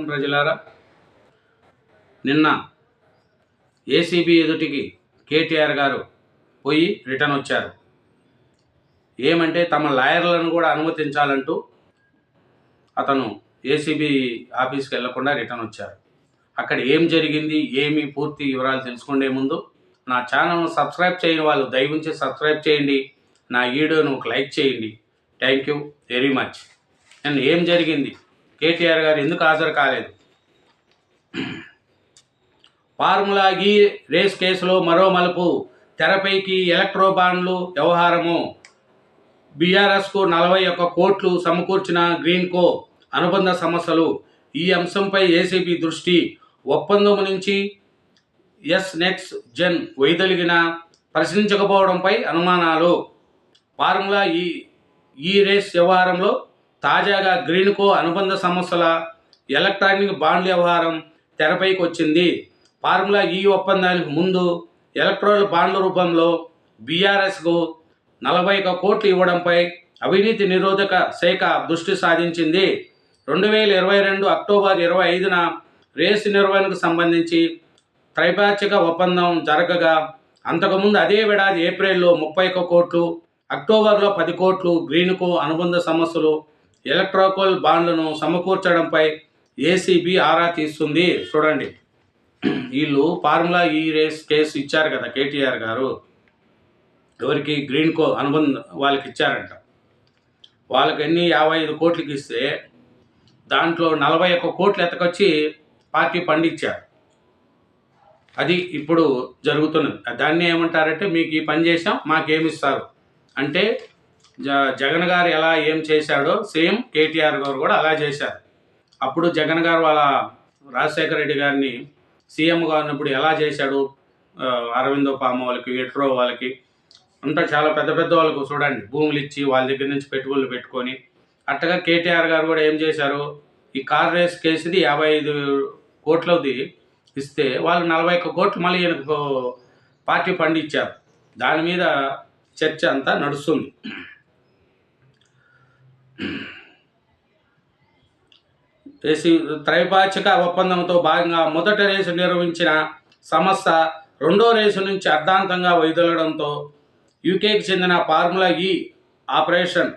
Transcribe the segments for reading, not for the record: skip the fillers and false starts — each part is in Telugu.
ప్రజలారా, నిన్న ఏసీబీ ఎదుటికి కేటీఆర్ గారు పోయి రిటర్న్ వచ్చారు. ఏమంటే తమ లాయర్లను కూడా అనుమతించాలంటూ అతను ఏసీబీ ఆఫీస్కి వెళ్లకుండా రిటర్న్ వచ్చారు. అక్కడ ఏం జరిగింది, ఏమి పూర్తి వివరాలు తెలుసుకునే ముందు నా ఛానల్ను సబ్స్క్రైబ్ చేయని వాళ్ళు దయవుంచి సబ్స్క్రైబ్ చేయండి, నా వీడియోను ఒక లైక్ చేయండి. Thank you very much. And ఏం జరిగింది, కేటీఆర్ గారు ఎందుకు హాజరు కాలేదు? ఫార్ములా ఈ రేస్ కేసులో మరో మలుపు, తెరపైకి ఎలక్ట్రో బాండ్లు వ్యవహారము. బీఆర్ఎస్కు 41 కోట్లు సమకూర్చిన గ్రీన్కో అనుబంధ సమస్యలు. ఈ అంశంపై ఏసీబీ దృష్టి. ఒప్పందం నుంచి ఎస్ నెక్స్ట్ జెన్ వైదొలిగిన ప్రశ్నించకపోవడంపై అనుమానాలు. ఫార్ములా ఈ రేస్ వ్యవహారంలో తాజాగా గ్రీన్కో అనుబంధ సమస్యల ఎలక్ట్రానిక్ బాండ్ల వ్యవహారం తెరపైకి వచ్చింది. ఫార్ములా ఈ ఒప్పందానికి ముందు ఎలక్ట్రల్ బాండ్ల రూపంలో బీఆర్ఎస్కు 41 కోట్లు ఇవ్వడంపై అవినీతి నిరోధక శాఖ దృష్టి సాధించింది. 2022 అక్టోబర్ 25న రేసు నిర్వహణకు సంబంధించి త్రైపాక్షిక ఒప్పందం జరగగా, అంతకుముందు అదే ఏడాది ఏప్రిల్లో 31 కోట్లు, అక్టోబర్లో 10 కోట్లు గ్రీన్కో అనుబంధ సమస్యలు ఎలక్ట్రికల్ బాండ్లను సమకూర్చడంపై ఏసీబీ ఆరా తీస్తుంది. చూడండి, వీళ్ళు ఫార్ములా ఈ రేస్ కేసు ఇచ్చారు కదా కేటీఆర్ గారు, ఎవరికి? గ్రీన్కో అనుబంధ వాళ్ళకి ఇచ్చారంట. వాళ్ళకి 55 కోట్లకి ఇస్తే దాంట్లో 41 కోట్లు ఎతకొచ్చి పార్టీ పండించారు. అది ఇప్పుడు జరుగుతున్నది. దాన్ని ఏమంటారంటే, మీకు ఈ పని చేసాం మాకేమిస్తారు అంటే, జగన్ గారు ఎలా ఏం చేశాడో సేమ్ కేటీఆర్ గారు కూడా అలా చేశారు. అప్పుడు జగన్ గారు వాళ్ళ రాజశేఖర రెడ్డి గారిని సీఎంగా ఉన్నప్పుడు ఎలా చేశాడు, అరవిందో పామ వాళ్ళకి, ఎట్రో వాళ్ళకి అంతా చాలా పెద్ద పెద్ద వాళ్ళకు చూడండి భూములు ఇచ్చి వాళ్ళ దగ్గర నుంచి పెట్టుబడులు పెట్టుకొని, అట్టగా కేటీఆర్ గారు కూడా ఏం చేశారు, ఈ కార్ రేస్ కేసుది 55 కోట్లది ఇస్తే వాళ్ళు 41 కోట్లు మళ్ళీ ఈయనకు పార్టీ ఫండ్ ఇచ్చారు. దాని మీద చర్చ అంతా నడుస్తుంది. త్రైపాక్షిక ఒప్పందంతో భాగంగా మొదటి రేసు నిర్వహించిన సంస్థ రెండో రేసు నుంచి అర్ధాంతంగా వైదొలగడంతో యూకేకి చెందిన ఫార్ములా ఈ ఆపరేషన్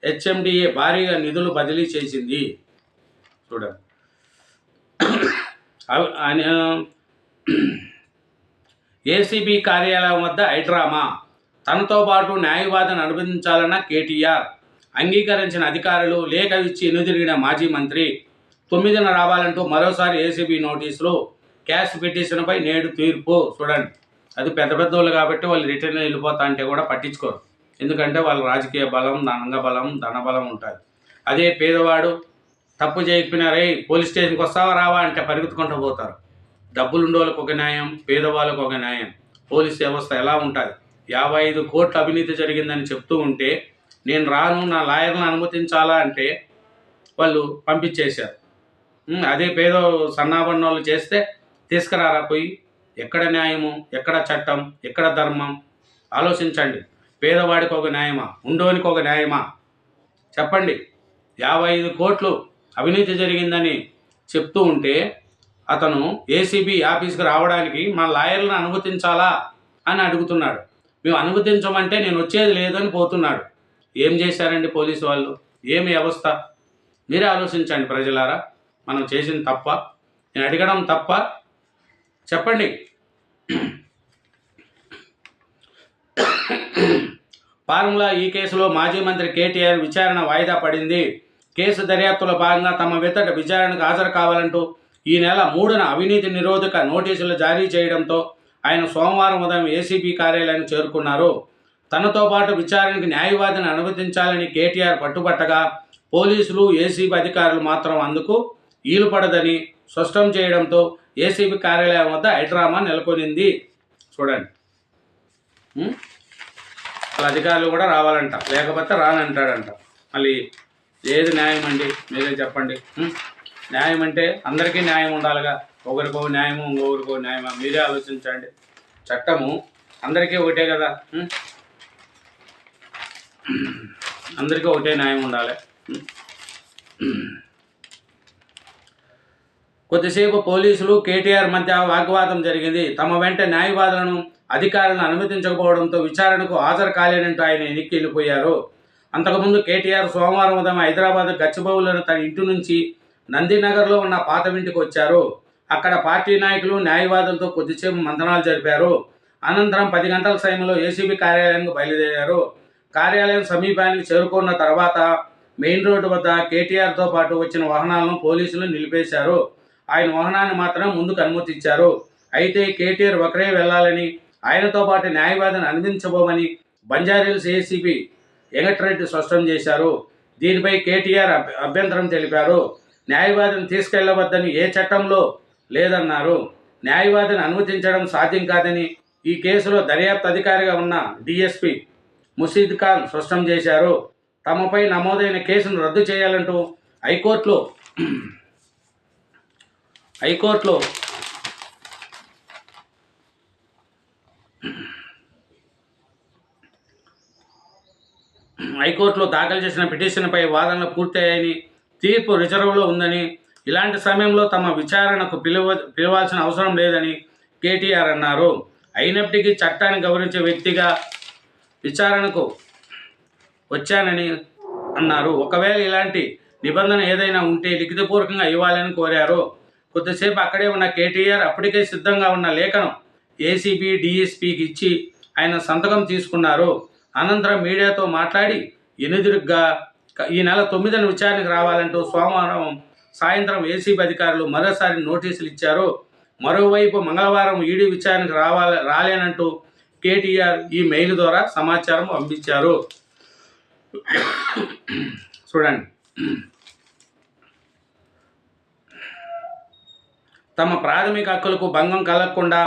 హెచ్ఎండిఏ భారీగా నిధులు బదిలీ చేసింది. చూడండి, ఏసీబీ కార్యాలయం వద్ద హైడ్రామా. తనతో పాటు న్యాయవాదిని అనుబంధించాలన్న కేటీఆర్. అంగీకరించిన అధికారులు, లేఖ ఇచ్చి ఎన్నుదిరిగిన మాజీ మంత్రి. 9న రావాలంటూ మరోసారి ఏసీబీ నోటీసులు. క్యాష్ పిటిషన్పై నేడు తీర్పు. చూడండి, అది పెద్ద పెద్దోళ్ళు కాబట్టి వాళ్ళు రిటర్న్ వెళ్ళిపోతా అంటే కూడా పట్టించుకోరు. ఎందుకంటే వాళ్ళ రాజకీయ బలం, ధనబలం, ధనబలం ఉంటుంది. అదే పేదవాడు తప్పు చేయకపోయినా రే పోలీస్ స్టేషన్కి వస్తావా రావా అంటే పరిగెత్తుకుంటూ పోతారు. డబ్బులు ఉండేవాళ్ళకి ఒక న్యాయం, పేదవాళ్ళకు ఒక న్యాయం. పోలీస్ వ్యవస్థ ఎలా ఉంటుంది? 55 కోట్ల అవినీతి జరిగిందని చెప్తూ ఉంటే నేను రాను, నా లాయర్లను అనుమతించాలా అంటే వాళ్ళు పంపించేశారు. అదే పేద సన్నాబన్న వాళ్ళు చేస్తే తీసుకురారా పోయి. ఎక్కడ న్యాయము, ఎక్కడ చట్టం, ఎక్కడ ధర్మం? ఆలోచించండి. పేదవాడికి ఒక న్యాయమా, ఉండోనికి ఒక న్యాయమా? చెప్పండి. 55 కోట్లు అవినీతి జరిగిందని చెప్తూ ఉంటే అతను ఏసీబీ ఆఫీస్కి రావడానికి మా లాయర్లను అనుమతించాలా అని అడుగుతున్నాడు. మేము అనుమతించమంటే నేను వచ్చేది లేదని పోతున్నాడు. ఏం చేశారండి పోలీసు వాళ్ళు? ఏమి వ్యవస్థ? మీరే ఆలోచించండి ప్రజలారా. మనం చేసిన తప్ప? నేను అడగడం తప్ప? చెప్పండి. ఫార్ములా ఈ కేసులో మాజీ మంత్రి కేటీఆర్ విచారణ వాయిదా పడింది. కేసు దర్యాప్తులో భాగంగా తమ వెతట విచారణకు హాజరు కావాలంటూ ఈ నెల 3న అవినీతి నిరోధక నోటీసులు జారీ చేయడంతో ఆయన సోమవారం ఉదయం ఏసీబీ కార్యాలయానికి చేరుకున్నారు. తనతో పాటు విచారణకు న్యాయవాదిని అనుమతించాలని కేటీఆర్ పట్టుబట్టగా పోలీసులు, ఏసీబీ అధికారులు మాత్రం అందుకు ఈలుపడదని స్పష్టం చేయడంతో ఏసీబీ కార్యాలయం వద్ద హైడ్రామా నెలకొనింది. చూడండి, వాళ్ళ అధికారులు కూడా రావాలంట, లేకపోతే రానంటాడంట. మళ్ళీ ఏది న్యాయం అండి? మీరే చెప్పండి. న్యాయం అంటే అందరికీ న్యాయం ఉండాలిగా. ఒకరికో న్యాయము, ఇంకొకరికో న్యాయమా? మీరే ఆలోచించండి. చట్టము అందరికీ ఒకటే కదా, అందరికీ ఒకటే న్యాయం ఉండాలి. కొద్దిసేపు పోలీసులు కేటీఆర్ మధ్య వాగ్వాదం జరిగింది. తమ వెంట న్యాయవాదులను అధికారులను అనుమతించకపోవడంతో విచారణకు హాజరు కాలేనంటూ ఆయన ఎన్నికకి వెళ్ళిపోయారు. అంతకుముందు కేటీఆర్ సోమవారం ఉదయం హైదరాబాద్ గచ్చిబౌలిలోని తన ఇంటి నుంచి నందినగర్లో ఉన్న పాత ఇంటికి వచ్చారు. అక్కడ పార్టీ నాయకులు న్యాయవాదులతో కొద్దిసేపు మంతనాలు జరిపారు. అనంతరం 10 గంటల సమయంలో ఏసీబీ కార్యాలయానికి బయలుదేరారు. కార్యాలయం సమీపానికి చేరుకున్న తర్వాత మెయిన్ రోడ్డు వద్ద కేటీఆర్తో పాటు వచ్చిన వాహనాలను పోలీసులు నిలిపేశారు. ఆయన వాహనాన్ని మాత్రం ముందుకు అనుమతించారు. అయితే కేటీఆర్ ఒకరే వెళ్లాలని, ఆయనతో పాటు న్యాయవాదిని అనుమతించబోమని బంజారాహిల్స్ ఏసీపీ వెంకటరెడ్డి స్పష్టం చేశారు. దీనిపై కేటీఆర్ అభ్యంతరం తెలిపారు. న్యాయవాదిని తీసుకెళ్లవద్దని ఏ చట్టంలో లేదన్నారు. న్యాయవాదిని అనుమతించడం సాధ్యం కాదని ఈ కేసులో దర్యాప్తు అధికారిగా ఉన్న డీఎస్పీ ముషీద్ ఖాన్ స్పష్టం చేశారు. తమపై నమోదైన కేసును రద్దు చేయాలంటూ హైకోర్టులో దాఖలు చేసిన పిటిషన్పై వాదనలు పూర్తయ్యాయని, తీర్పు రిజర్వ్లో ఉందని, ఇలాంటి సమయంలో తమ విచారణకు పిలవాల్సిన అవసరం లేదని కేటీఆర్ అన్నారు. అయినప్పటికీ చట్టాన్ని గౌరవించే వ్యక్తిగా విచారణకు వచ్చానని అన్నారు. ఒకవేళ ఇలాంటి నిబంధన ఏదైనా ఉంటే లిఖితపూర్వకంగా ఇవ్వాలని కోరారు. కొద్దిసేపు అక్కడే ఉన్న కేటీఆర్ అప్పటికే సిద్ధంగా ఉన్న లేఖను ఏసీబీ డీఎస్పీకి ఇచ్చి ఆయన సంతకం తీసుకున్నారు. అనంతరం మీడియాతో మాట్లాడి ఎనుదిరుగ్గా ఈ నెల 9న విచారణకు రావాలంటూ సోమవారం సాయంత్రం ఏసీబీ అధికారులు మరోసారి నోటీసులు ఇచ్చారు. మరోవైపు మంగళవారం ఈడీ విచారణకు రాలేనంటూ కేటీఆర్ ఈ మెయిల్ ద్వారా సమాచారం పంపించారు. చూడండి, తమ ప్రాథమిక హక్కులకు భంగం కలగకుండా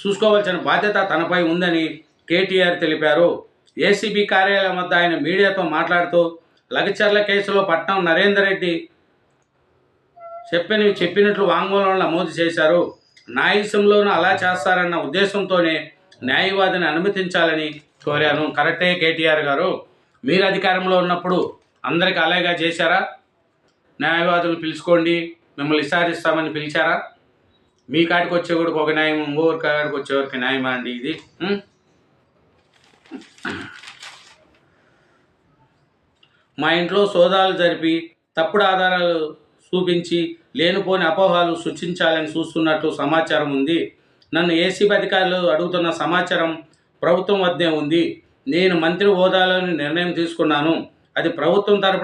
చూసుకోవాల్సిన బాధ్యత తనపై ఉందని కేటీఆర్ తెలిపారు. ఏసీబీ కార్యాలయం వద్ద ఆయన మీడియాతో మాట్లాడుతూ లగచర్ల కేసులో పట్నం నరేందర్ రెడ్డి చెప్పినట్లు వాంగ్మూలంలో నమోదు చేశారు. న్యాయస్థానంలోనూ అలా చేస్తారన్న ఉద్దేశంతోనే న్యాయవాదిని అనుమతించాలని కోరాను. కరెక్టే కేటీఆర్ గారు, మీరు అధికారంలో ఉన్నప్పుడు అందరికీ అలాగే చేశారా? న్యాయవాదులు పిలుచుకోండి, మిమ్మల్ని విచారిస్తామని పిలిచారా? మీ కాడికి వచ్చేవాడికి ఒక న్యాయం, ఇంకొకరి కాడికి వచ్చేవారికి న్యాయమా అండి ఇది? మా ఇంట్లో సోదాలు జరిపి తప్పుడు ఆధారాలు చూపించి లేనిపోని అపోహలు సృష్టించాలని చూస్తున్నట్టు సమాచారం ఉంది. నన్ను ఏసీబీ అధికారులు అడుగుతున్న సమాచారం ప్రభుత్వం వద్దే ఉంది. నేను మంత్రి హోదాలోని నిర్ణయం తీసుకున్నాను. అది ప్రభుత్వం తరపున